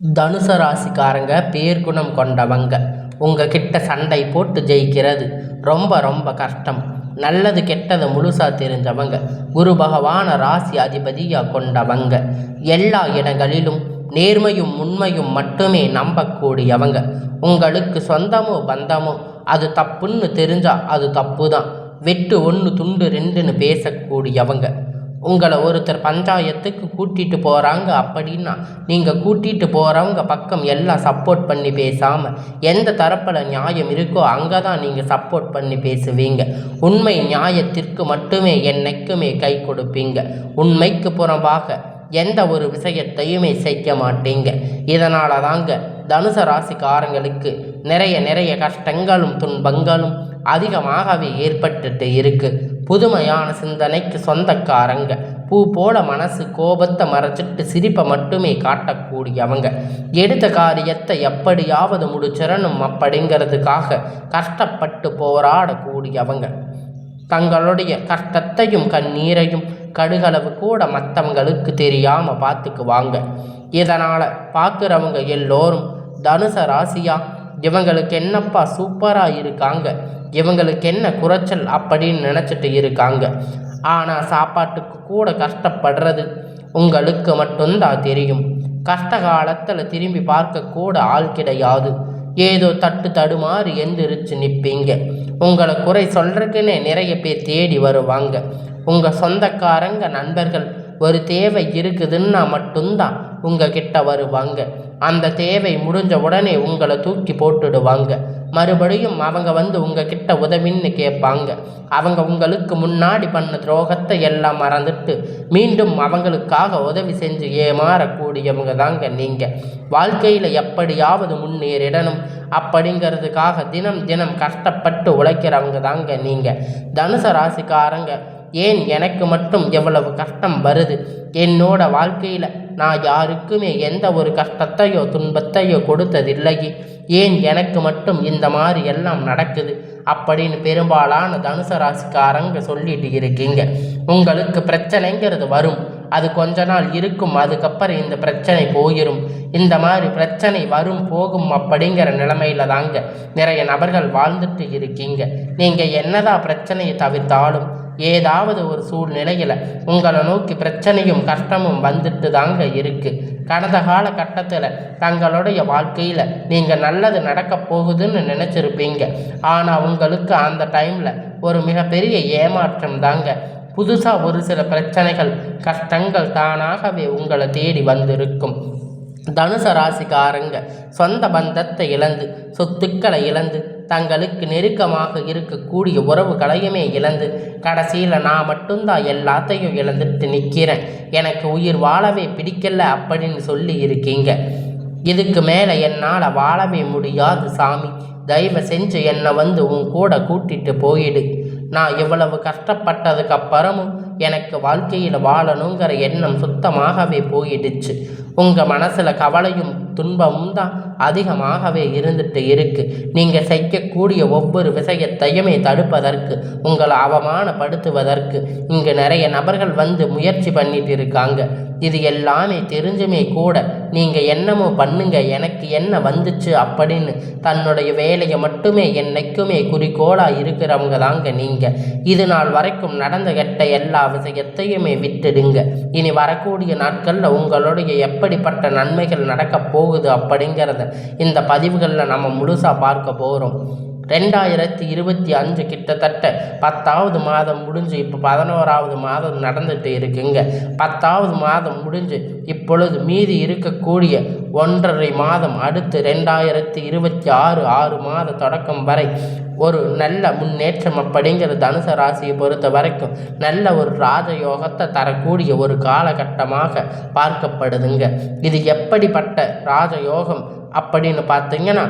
தனுசு ராசிக்காரங்க பேர்குணம் கொண்டவங்க. உங்ககிட்ட சண்டை போட்டு ஜெயிக்கிறது ரொம்ப ரொம்ப கஷ்டம். நல்லது கெட்டது முழுசா தெரிஞ்சவங்க. குரு பகவான ராசி அதிபதியாக கொண்டவங்க. எல்லா இடங்களிலும் நேர்மையும் உண்மையும் மட்டுமே நம்பக்கூடியவங்க. உங்களுக்கு சொந்தமோ பந்தமோ அது தப்புன்னு தெரிஞ்சா அது தப்பு தான். வெட்டு ஒன்று துண்டு ரெண்டுன்னு பேசக்கூடியவங்க. உங்களை ஒருத்தர் பஞ்சாயத்துக்கு கூட்டிகிட்டு போகிறாங்க அப்படின்னா நீங்கள் கூட்டிகிட்டு போகிறவங்க பக்கம் எல்லாம் சப்போர்ட் பண்ணி பேசாமல் எந்த தரப்பில் நியாயம் இருக்கோ அங்கே தான் நீங்கள் சப்போர்ட் பண்ணி பேசுவீங்க. உண்மை நியாயத்திற்கு மட்டுமே என்னைக்குமே கை கொடுப்பீங்க. உண்மைக்கு புறம்பாக எந்த ஒரு விஷயத்தையுமே செய்ய மாட்டீங்க. இதனால தாங்க தனுசு ராசிக்காரங்களுக்கு நிறைய கஷ்டங்களும் துன்பங்களும் அதிகமாகவே ஏற்பட்டுட்டு இருக்கு. புதுமையான சிந்தனைக்கு சொந்தக்காரங்க. பூ போல மனசு கோபத்தை மறைச்சிட்டு சிரிப்பை மட்டுமே காட்டக்கூடியவங்க. எடுத்த காரியத்தை எப்படியாவது முடிச்சிடணும் அப்படிங்கிறதுக்காக கஷ்டப்பட்டு போராடக்கூடியவங்க. தங்களுடைய கஷ்டத்தையும் கண்ணீரையும் கடுகளவு கூட மற்றவங்களுக்கு தெரியாமல் பார்த்துக்குவாங்க. இதனால் பார்க்குறவங்க எல்லோரும் தனுசு ராசியா, இவங்களுக்கு என்னப்பா சூப்பராக இருக்காங்க, இவங்களுக்கு என்ன குறைச்சல் அப்படின்னு நினச்சிட்டு இருக்காங்க. ஆனால் சாப்பாட்டுக்கு கூட கஷ்டப்படுறது உங்களுக்கு மட்டும்தான் தெரியும். கஷ்ட காலத்தில் திரும்பி பார்க்கக்கூட ஆள் கிடையாது. ஏதோ தடுமாறி எந்திரிச்சு நிற்பீங்க. உங்களை குறை சொல்கிறதுக்குன்னே நிறைய பேர் தேடி வருவாங்க. உங்கள் சொந்தக்காரங்க நண்பர்கள் ஒரு தேவை இருக்குதுன்னா மட்டும்தான் உங்ககிட்ட வருவாங்க. அந்த தேவை முடிஞ்ச உடனே உங்களை தூக்கி போட்டுடுவாங்க. மறுபடியும் அவங்க வந்து உங்ககிட்ட உதவின்னு கேட்பாங்க. அவங்க உங்களுக்கு முன்னாடி பண்ண துரோகத்தை எல்லாம் மறந்துட்டு மீண்டும் அவங்களுக்காக உதவி செஞ்சு ஏமாறக்கூடியவங்க தாங்க நீங்கள். வாழ்க்கையில் எப்படியாவது முன்னேறிடணும் அப்படிங்கிறதுக்காக தினம் கஷ்டப்பட்டு உழைக்கிறவங்க தாங்க நீங்கள். தனுசு ராசிக்காரங்க, ஏன் எனக்கு மட்டும் எவ்வளவு கஷ்டம் வருது? என்னோட வாழ்க்கையில் நான் யாருக்குமே எந்த ஒரு கஷ்டத்தையோ துன்பத்தையோ கொடுத்ததில்லையே, ஏன் எனக்கு மட்டும் இந்த மாதிரி எல்லாம் நடக்குது அப்படின்னு பெரும்பாலான தனுசு ராசிக்காரங்க சொல்லிட்டு இருக்கீங்க. உங்களுக்கு பிரச்சனைங்கிறது வரும், அது கொஞ்ச நாள் இருக்கும், அதுக்கப்புறம் இந்த பிரச்சனை போயிடும். இந்த மாதிரி பிரச்சனை வரும் போகும் அப்படிங்கிற நிலைமையில தாங்க நிறைய நபர்கள் வாழ்ந்துட்டு இருக்கீங்க. நீங்கள் என்னதான் பிரச்சனையை தவிர்த்தாலும் ஏதாவது ஒரு சூழ்நிலையில் உங்களை நோக்கி பிரச்சனையும் கஷ்டமும் வந்துட்டு தாங்க இருக்குது. கடந்த காலகட்டத்தில் தங்களுடைய வாழ்க்கையில் நீங்கள் நல்லது நடக்க போகுதுன்னு நினச்சிருப்பீங்க. ஆனால் உங்களுக்கு அந்த டைமில் ஒரு மிகப்பெரிய ஏமாற்றம் தாங்க. புதுசாக ஒரு சில பிரச்சனைகள் கஷ்டங்கள் தானாகவே உங்களை தேடி வந்திருக்கும். தனுசு ராசிக்காரங்க சொந்த பந்தத்தை இழந்து, சொத்துக்களை இழந்து, தங்களுக்கு நெருக்கமாக இருக்கக்கூடிய உறவுகளையுமே இழந்து, கடைசியில் நான் மட்டும்தான் எல்லாத்தையும் இழந்துட்டு நிற்கிறேன், எனக்கு உயிர் வாழவே பிடிக்கல அப்படின்னு சொல்லி இருக்கீங்க. இதுக்கு மேலே என்னால் வாழவே முடியாது சாமி, தயவு செஞ்சு என்னை வந்து உன் கூட கூட்டிட்டு போயிடு. நான் இவ்வளவு கஷ்டப்பட்டதுக்கு அப்புறமும் எனக்கு வாழ்க்கையில் வாழணுங்கிற எண்ணம் சுத்தமாகவே போயிடுச்சு. உங்கள் மனசில் கவலையும் துன்பமும் தான் அதிகமாகவே இருந்துட்டு இருக்கு. நீங்கள் செய்யக்கூடிய ஒவ்வொரு விஷயத்தையுமே தடுப்பதற்கு, உங்களை அவமானப்படுத்துவதற்கு இங்கே நிறைய நபர்கள் வந்து முயற்சி பண்ணிட்டு இருக்காங்க. இது எல்லாமே தெரிஞ்சுமே கூட நீங்கள் என்னமோ பண்ணுங்க, எனக்கு என்ன வந்துச்சு அப்படின்னு தன்னுடைய வேலையை மட்டுமே என்னைக்குமே குறிக்கோளாக இருக்கிறவங்க தாங்க நீங்கள். இது நாள் வரைக்கும் நடந்த கெட்ட எல்லா விஷயத்தையுமே விட்டுடுங்க. இனி வரக்கூடிய நாட்களில் உங்களுடைய எப்படிப்பட்ட நன்மைகள் நடக்கப் போகுது அப்படிங்கிறத இந்த பதிவுகளில் நம்ம முழுசாக பார்க்க போகிறோம். 2025 கிட்டத்தட்ட 10வது மாதம் முடிஞ்சு இப்போ 11வது மாதம் நடந்துட்டு இருக்குங்க. 10வது மாதம் முடிஞ்சு இப்பொழுது மீதி இருக்கக்கூடிய 1.5 மாதம், அடுத்து 2026 6 மாத தொடக்கம் வரை ஒரு நல்ல முன்னேற்றம் அப்படிங்கிற தனுசு ராசியை பொறுத்த வரைக்கும் நல்ல ஒரு ராஜயோகத்தை தரக்கூடிய ஒரு காலகட்டமாக பார்க்கப்படுதுங்க. இது எப்படிப்பட்ட ராஜயோகம் அப்படின்னு பார்த்தீங்கன்னா,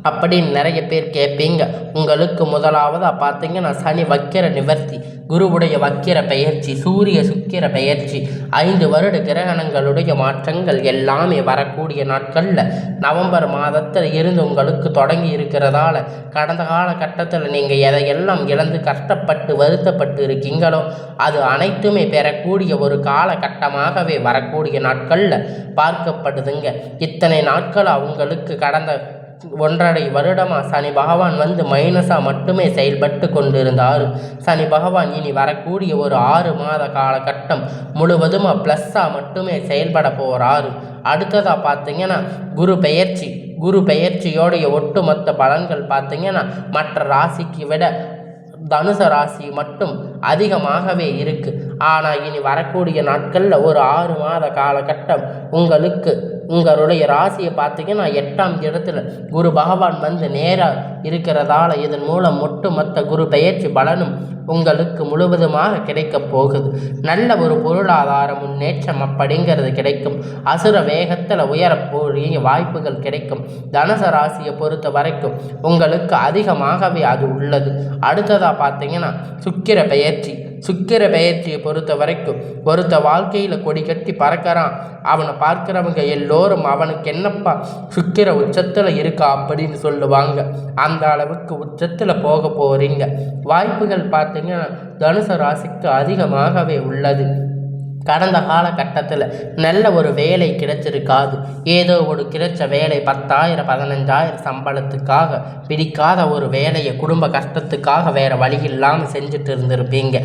அப்படின்னு நிறைய பேர் கேட்பீங்க. உங்களுக்கு முதலாவதாக பார்த்தீங்கன்னா சனி வக்கிர நிவர்த்தி, குருவுடைய வக்கிர பெயர்ச்சி, சூரிய சுக்கிர பெயர்ச்சி, 5 வருட கிரகணங்களுடைய மாற்றங்கள் எல்லாமே வரக்கூடிய நாட்களில் நவம்பர் மாதத்தில் இருந்து உங்களுக்கு தொடங்கி இருக்கிறதால கடந்த காலகட்டத்தில் நீங்கள் எதையெல்லாம் இழந்து கஷ்டப்பட்டு வருத்தப்பட்டு இருக்கீங்களோ அது அனைத்துமே பெறக்கூடிய ஒரு காலகட்டமாகவே வரக்கூடிய நாட்களில் பார்க்கப்படுதுங்க. இத்தனை நாட்களாக உங்களுக்கு கடந்த 1.5 வருடமாக சனி பகவான் வந்து மைனஸாக மட்டுமே செயல்பட்டு கொண்டிருந்தார். சனி பகவான் இனி வரக்கூடிய ஒரு 6 மாத காலகட்டம் முழுவதுமாக ப்ளஸ்ஸாக மட்டுமே செயல்பட போகிறாரு. அடுத்ததாக பார்த்தீங்கன்னா குரு பெயர்ச்சியோடைய ஒட்டுமொத்த பலன்கள் பார்த்தீங்கன்னா மற்ற ராசிக்கு விட தனுசு ராசி மட்டும் அதிகமாகவே இருக்குது. ஆனால் இனி வரக்கூடிய நாட்களில் ஒரு 6 மாத காலகட்டம் உங்களுடைய ராசியை பார்த்தீங்கன்னா 8ஆம் இடத்துல குரு பகவான் வந்து நேராக இருக்கிறதால இதன் மூலம் ஒட்டுமொத்த குரு பெயர்ச்சி பலனும் உங்களுக்கு முழுவதுமாக கிடைக்கப் போகுது. நல்ல ஒரு பொருளாதார முன்னேற்றம் அப்படிங்கிறது கிடைக்கும். அசுர வேகத்தில் உயரப்போகிய வாய்ப்புகள் கிடைக்கும். தனுசு ராசியை பொறுத்த வரைக்கும் உங்களுக்கு அதிகமாகவே அது உள்ளது. அடுத்ததாக பார்த்தீங்கன்னா சுக்கிர பெயர்ச்சியை பொறுத்த வரைக்கும் ஒருத்த வாழ்க்கையில் கொடி கட்டி பறக்கிறான். அவனை பார்க்குறவங்க எல்லோரும் அவனுக்கு என்னப்பா சுக்கிர உச்சத்தில் இருக்கா அப்படின்னு சொல்லுவாங்க. அந்த அளவுக்கு உச்சத்தில் போக போகிறீங்க. வாய்ப்புகள் பார்த்தீங்கன்னா தனுசு ராசிக்கு அதிகமாகவே உள்ளது. கடந்த காலகட்டத்தில் நல்ல ஒரு வேலை கிடைச்சிருக்காது. ஏதோ ஒரு கிடைச்ச வேலை 10,000 15,000 சம்பளத்துக்காக பிடிக்காத ஒரு வேலையை குடும்ப கஷ்டத்துக்காக வேறு வழி இல்லாமல் செஞ்சுட்டு இருந்திருப்பீங்க.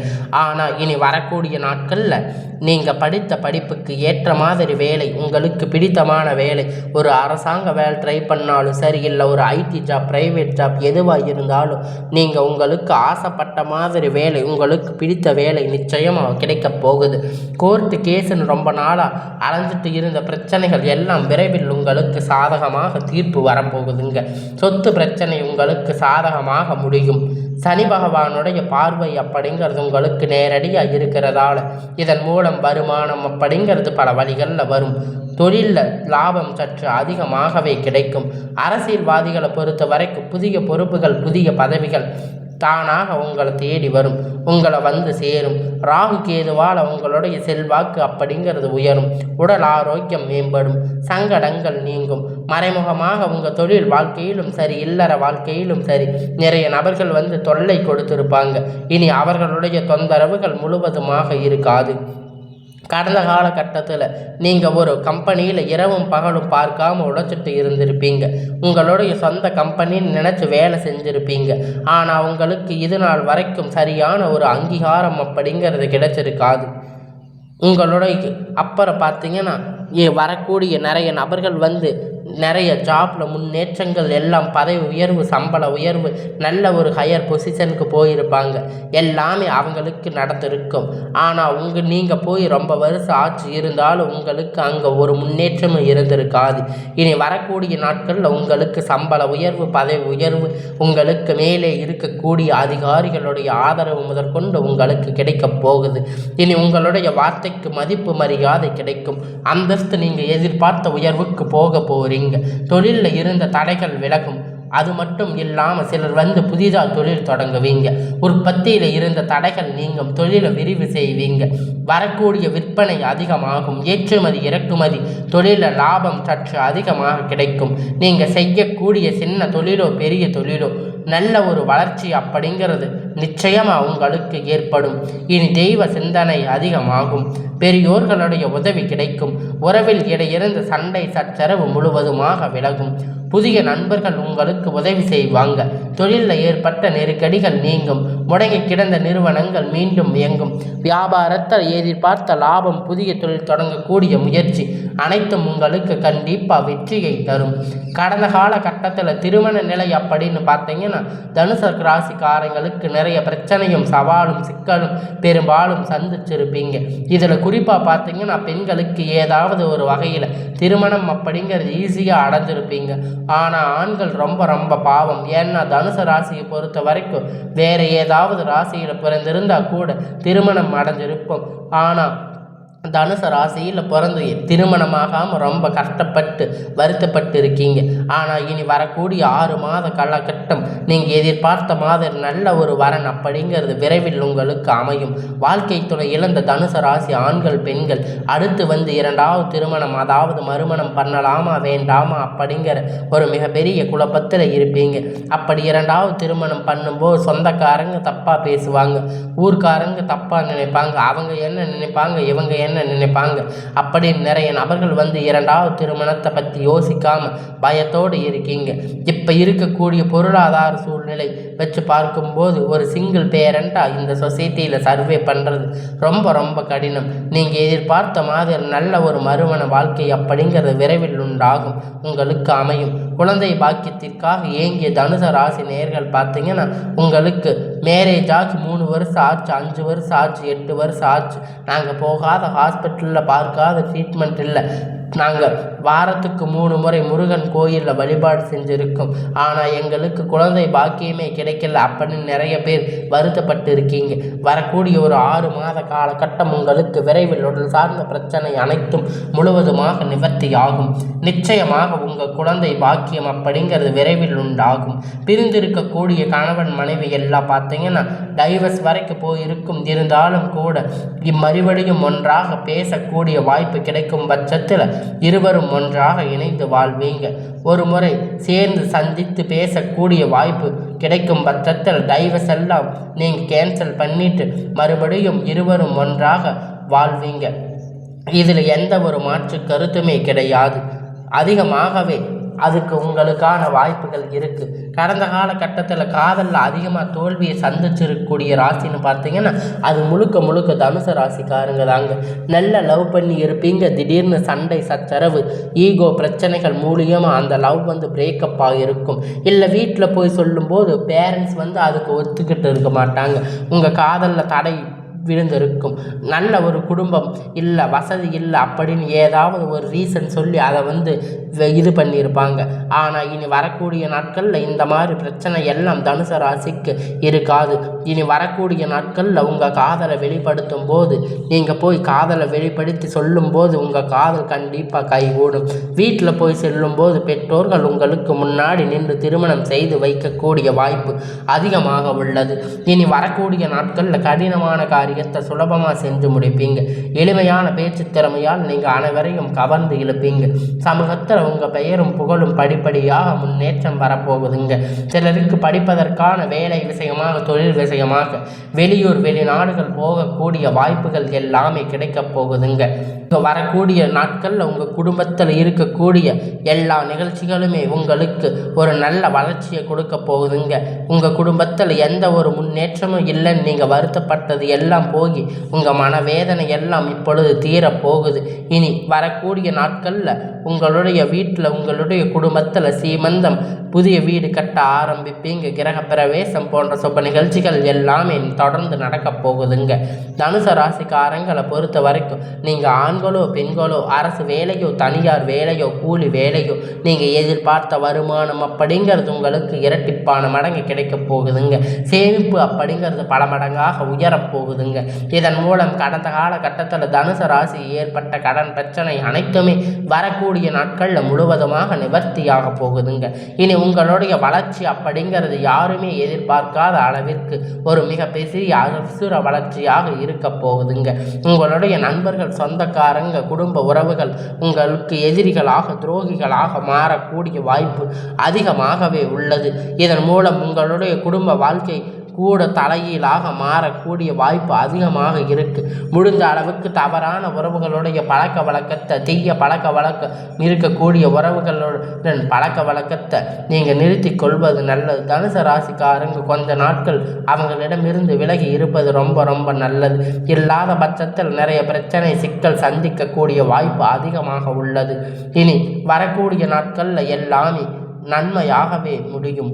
ஆனால் இனி வரக்கூடிய நாட்களில் நீங்கள் படித்த படிப்புக்கு ஏற்ற மாதிரி வேலை, உங்களுக்கு பிடித்தமான வேலை, ஒரு அரசாங்க வேலை ட்ரை பண்ணாலும் சரி, இல்லை ஒரு ஐடி ஜாப், ப்ரைவேட் ஜாப் எதுவாக இருந்தாலும் நீங்கள் உங்களுக்கு ஆசைப்பட்ட மாதிரி வேலை, உங்களுக்கு பிடித்த வேலை நிச்சயமாக கிடைக்கப் போகுது. கோர்ட்டு கேஸுன்னு ரொம்ப நாளாக அலைஞ்சிட்டு இருந்த பிரச்சனைகள் எல்லாம் விரைவில் உங்களுக்கு சாதகமாக தீர்ப்பு வரப்போகுதுங்க. சொத்து பிரச்சனை உங்களுக்கு சாதகமாக முடியும். சனி பகவானுடைய பார்வை அப்படிங்கிறது உங்களுக்கு நேரடியாக இருக்கிறதால இதன் மூலம் வருமானம் அப்படிங்கிறது பல வழிகளில் வரும். தொழிலில் லாபம் சற்று அதிகமாகவே கிடைக்கும். அரசியல்வாதிகளை பொறுத்த வரைக்கும் புதிய பொறுப்புகள், புதிய பதவிகள் தானாக உங்களை தேடி வரும், உங்களை வந்து சேரும். ராகு கேதுவால் உங்களுடைய செல்வாக்கு அப்படிங்கிறது உயரும். உடல் ஆரோக்கியம் மேம்படும். சங்கடங்கள் நீங்கும். மறைமுகமாக உங்கள் தொழில் வாழ்க்கையிலும் சரி, இல்லற வாழ்க்கையிலும் சரி நிறைய நபர்கள் வந்து தொல்லை கொடுத்திருப்பாங்க. இனி அவர்களுடைய தொந்தரவுகள் முழுவதுமாக இருக்காது. கடந்த காலகட்டத்தில் நீங்கள் ஒரு கம்பெனியில் இரவும் பகலும் பார்க்காம உழைச்சிட்டு இருந்திருப்பீங்க. உங்களுடைய சொந்த கம்பெனின்னு நினச்சி வேலை செஞ்சுருப்பீங்க. ஆனால் உங்களுக்கு இது நாள் வரைக்கும் சரியான ஒரு அங்கீகாரம் அப்படிங்கிறது கிடைச்சிருக்காது. உங்களுடைய அப்புறம் பார்த்தீங்கன்னா வரக்கூடிய நிறைய நபர்கள் வந்து நிறைய ஜாப்பில் முன்னேற்றங்கள் எல்லாம், பதவி உயர்வு, சம்பள உயர்வு, நல்ல ஒரு ஹையர் பொசிஷனுக்கு போயிருப்பாங்க. எல்லாமே அவங்களுக்கு நடந்திருக்கும். ஆனால் நீங்கள் போய் ரொம்ப வருஷம் ஆச்சு இருந்தாலும் உங்களுக்கு அங்கே ஒரு முன்னேற்றமும் இருந்திருக்காது. இனி வரக்கூடிய நாட்களில் உங்களுக்கு சம்பள உயர்வு, பதவி உயர்வு, உங்களுக்கு மேலே இருக்கக்கூடிய அதிகாரிகளுடைய ஆதரவு முதற்கொண்டு உங்களுக்கு கிடைக்கப் போகுது. இனி உங்களுடைய வார்த்தைக்கு மதிப்பு மரியாதை கிடைக்கும். அந்தஸ்து நீங்கள் எதிர்பார்த்த உயர்வுக்கு போக போகிறீங்க. தொழிலில் இருந்த தடைகள் விலகும். அது மட்டும் இல்லாமல் சிலர் வந்து புதிதாக தொழில் தொடங்குவீங்க. உற்பத்தியில் இருந்த தடைகள் நீங்கும். தொழிலை விரிவு செய்வீங்க. வரக்கூடிய விற்பனை அதிகமாகும். ஏற்றுமதி இறக்குமதி தொழிலில் லாபம் சற்று அதிகமாக கிடைக்கும். நீங்கள் செய்யக்கூடிய சின்ன தொழிலோ பெரிய தொழிலோ நல்ல ஒரு வளர்ச்சி அப்படிங்கிறது நிச்சயமாக உங்களுக்கு ஏற்படும். இனி தெய்வ சிந்தனை அதிகமாகும். பெரியோர்களுடைய உதவி கிடைக்கும். உறவில் இடையிருந்து சண்டை சச்சரவு முழுவதுமாக விலகும். புதிய நண்பர்கள் உங்களுக்கு உதவி செய்வாங்க. தொழிலில் ஏற்பட்ட நெருக்கடிகள் நீங்கும். முடங்கி கிடந்த நிறுவனங்கள் மீண்டும் இயங்கும். வியாபாரத்தில் எதிர்பார்த்த லாபம், புதிய தொழில் தொடங்கக்கூடிய முயற்சி அனைத்தும் உங்களுக்கு கண்டிப்பாக வெற்றியை தரும். கடந்த காலகட்டத்தில் திருமண நிலை அப்படின்னு பார்த்தீங்கன்னா தனுசு ராசிக்காரங்களுக்கு நிறைய பிரச்சனையும் சவாலும் சிக்கலும் பெரும்பாலும் சந்திச்சிருப்பீங்க. இதில் குறிப்பாக பார்த்தீங்கன்னா பெண்களுக்கு ஏதாவது ஒரு வகையில் திருமணம் அப்படிங்கிறது ஈஸியாக அடைஞ்சிருப்பீங்க. ஆனால் ஆண்கள் ரொம்ப ரொம்ப பாவம். ஏன்னா தனுசு ராசியை பொறுத்த வரைக்கும் வேறு ஏதாவது ராசியில் பிறந்திருந்தால் கூட திருமணம் அடைஞ்சிருப்போம். ஆனால் தனுசு ராசியில் பிறந்து திருமணமாகாமல் ரொம்ப கஷ்டப்பட்டு வருத்தப்பட்டு இருக்கீங்க. ஆனால் இனி வரக்கூடிய 6 மாத காலகட்டம் நீங்கள் எதிர்பார்த்த மாதிரி நல்ல ஒரு வரன் அப்படிங்கிறது விரைவில் உங்களுக்கு அமையும். வாழ்க்கை துணை இழந்த தனுசு ராசி ஆண்கள் பெண்கள் அடுத்து வந்து 2வது திருமணம் அதாவது மறுமணம் பண்ணலாமா வேண்டாமா அப்படிங்கிற ஒரு மிகப்பெரிய குழப்பத்தில் இருப்பீங்க. அப்படி 2வது திருமணம் பண்ணும்போது சொந்தக்காரங்க தப்பாக பேசுவாங்க, ஊர்க்காரங்க தப்பாக நினைப்பாங்க, அவங்க என்ன நினைப்பாங்க இவங்க என்ன நினைப்பாங்க அப்படின்னு நிறைய நபர்கள் வந்து 2வது திருமணத்தை பற்றி யோசிக்காம பயத்தோடு இருக்கீங்க. இப்போ இருக்கக்கூடிய பொருளாதார சூழ்நிலை வச்சு பார்க்கும்போது ஒரு சிங்கிள் பேரண்டாக இந்த சொசைட்டியில் சர்வே பண்ணுறது ரொம்ப ரொம்ப கடினம். நீங்கள் எதிர்பார்த்த மாதிரி நல்ல ஒரு மறுமண வாழ்க்கை அப்படிங்கிறது விரைவில் உண்டாகும், உங்களுக்கு அமையும். குழந்தை பாக்கியத்திற்காக ஏங்கிய தனுசு ராசி நேயர்கள் பார்த்தீங்கன்னா உங்களுக்கு மேரேஜ் ஆச்சு 3 வருஷம் ஆச்சு, 5 வருஷம் ஆச்சு, 8 வருஷம் ஆச்சு, நாங்கள் போகாத ஹாஸ்பிட்டலில் பார்க்காத ட்ரீட்மெண்ட் இல்லை, நாங்கள் வாரத்துக்கு 3 முறை முருகன் கோயிலில் வழிபாடு செஞ்சுருக்கோம், ஆனால் எங்களுக்கு குழந்தை பாக்கியமே கிடைக்கல அப்படின்னு நிறைய பேர் வருத்தப்பட்டு இருக்கீங்க. வரக்கூடிய ஒரு 6 மாத காலகட்டம் உங்களுக்கு விரைவில் உடல் சார்ந்த பிரச்சனை அனைத்தும் முழுவதுமாக நிவர்த்தி ஆகும். நிச்சயமாக உங்கள் குழந்தை பாக்கியம் அப்படிங்கிறது விரைவில் உண்டாகும். பிரிந்திருக்கக்கூடிய கணவன் மனைவி எல்லாம் பார்த்தீங்கன்னா டைவர்ஸ் வரைக்கும் போயிருக்கும். இருந்தாலும் கூட மறுபடியும் ஒன்றாக பேசக்கூடிய வாய்ப்பு கிடைக்கும் பட்சத்தில் இருவரும் ஒன்றாக இணைந்து வாழ்வீங்க. ஒரு முறை சேர்ந்து சந்தித்து பேசக்கூடிய வாய்ப்பு கிடைக்கும் பட்சத்தில் டைவர்ஸ் எல்லாம் நீங்கள் கேன்சல் பண்ணிட்டு மறுபடியும் இருவரும் ஒன்றாக வாழ்வீங்க. இதில் எந்த ஒரு மாற்று கருத்துமே கிடையாது. அதிகமாகவே அதுக்கு உங்களுக்கான வாய்ப்புகள் இருக்குது. கடந்த காலகட்டத்தில் காதலில் அதிகமாக தோல்வியை சந்திச்சிருக்கக்கூடிய ராசின்னு பார்த்தீங்கன்னா அது முழுக்க முழுக்க தனுசு ராசிக்காரங்க தாங்க. நல்ல லவ் பண்ணி இருப்பீங்க, திடீர்னு சண்டை சச்சரவு ஈகோ பிரச்சனைகள் மூலியமாக அந்த லவ் வந்து பிரேக்கப் ஆகிருக்கும். இல்லை வீட்டில் போய் சொல்லும்போது பேரண்ட்ஸ் வந்து அதுக்கு ஒத்துக்கிட்டு இருக்க மாட்டாங்க, உங்கள் காதலில் தடை விழுந்திருக்கும். நல்ல ஒரு குடும்பம் இல்லை, வசதி இல்லை அப்படின்னு ஏதாவது ஒரு ரீசன் சொல்லி அதை வந்து இது பண்ணியிருப்பாங்க. ஆனால் இனி வரக்கூடிய நாட்களில் இந்த மாதிரி பிரச்சனை எல்லாம் தனுசு ராசிக்கு இருக்காது. இனி வரக்கூடிய நாட்களில் உங்கள் காதலை வெளிப்படுத்தும் போது நீங்கள் போய் காதலை வெளிப்படுத்தி சொல்லும்போது உங்கள் காதல் கண்டிப்பாக கைகூடும். வீட்டில் போய் செல்லும்போது பெற்றோர்கள் உங்களுக்கு முன்னாடி நின்று திருமணம் செய்து வைக்கக்கூடிய வாய்ப்பு அதிகமாக உள்ளது. இனி வரக்கூடிய நாட்களில் கடினமான காரியத்தை சுலபமாக செஞ்சு முடிப்பீங்க. எளிமையான பேச்சு திறமையால் நீங்கள் அனைவரையும் கவர்ந்து இழுப்பீங்க. சமூகத்தில் உங்கள் பெயரும் புகழும் படிப்படியாக முன்னேற்றம் வரப்போகுதுங்க. சிலருக்கு படிப்பதற்கான வேலை விஷயமாக தொழில் விஷயமாக வெளியூர் வெளிநாடுகள் போகக்கூடிய வாய்ப்புகள் எல்லாமே கிடைக்கப் போகுதுங்க. வரக்கூடிய நாட்களில் உங்கள் குடும்பத்தில் இருக்கக்கூடிய எல்லா நிகழ்ச்சிகளுமே உங்களுக்கு ஒரு நல்ல வளர்ச்சியை கொடுக்க போகுதுங்க. உங்கள் குடும்பத்தில் எந்த ஒரு முன்னேற்றமும் இல்லைன்னு நீங்கள் வருத்தப்பட்டது எல்லாம் போகி உங்கள் மனவேதனை எல்லாம் இப்பொழுது தீரப்போகுது. இனி வரக்கூடிய நாட்களில் உங்களுடைய வீட்டில் உங்களுடைய குடும்பத்தில் சீமந்தம் புதிய வீடு கட்ட ஆரம்பிப்பீங்க. கிரக பிரவேசம் போன்ற சுப நிகழ்ச்சிகள் எல்லாமே தொடர்ந்து நடக்கப் போகுதுங்க. தனுசு ராசிக்காரங்களை பொறுத்த வரைக்கும் நீங்கள் ஆண்களோ பெண்களோ அரசு வேலையோ தனியார் வேலையோ கூலி வேலையோ நீங்கள் எதிர்பார்த்த வருமானம் அப்படிங்கிறது உங்களுக்கு இரட்டிப்பான மடங்கு கிடைக்க போகுதுங்க. சேமிப்பு அப்படிங்கிறது பல மடங்காக உயரப்போகுதுங்க. இதன் மூலம் கடந்த காலகட்டத்தில் தனுசு ராசி ஏற்பட்ட கடன் பிரச்சனை அனைத்துமே வரக்கூடிய நாட்களில் முழுவதுமாக நிவர்த்தியாக போகுதுங்க. இனி உங்களுடைய வளர்ச்சி அப்படிங்கிறது யாருமே எதிர்பார்க்காத அளவிற்கு ஒரு மிகப்பெரிய அசுர வளர்ச்சியாக இருக்க போகுதுங்க. உங்களுடைய நண்பர்கள் சொந்தக்காரங்க குடும்ப உறவுகள் உங்களுக்கு எதிரிகளாக துரோகிகளாக மாறக்கூடிய வாய்ப்பு அதிகமாகவே உள்ளது. இதன் மூலம் உங்களுடைய குடும்ப வாழ்க்கை கூட தலையீழாக மாறக்கூடிய வாய்ப்பு அதிகமாக இருக்குது. முடிந்த அளவுக்கு தவறான உறவுகளுடைய பழக்க வழக்கத்தை தீய பழக்க வழக்கம் இருக்கக்கூடிய உறவுகளுடன் பழக்க வழக்கத்தை நீங்கள் நிறுத்தி கொள்வது நல்லது. தனுசு ராசிக்காரங்க கொஞ்ச நாட்கள் அவங்களிடமிருந்து விலகி இருப்பது ரொம்ப ரொம்ப நல்லது. இல்லாத பட்சத்தில் நிறைய பிரச்சனை சிக்கல் சந்திக்கக்கூடிய வாய்ப்பு அதிகமாக உள்ளது. இனி வரக்கூடிய நாட்களில் எல்லாமே நன்மையாகவே முடியும்.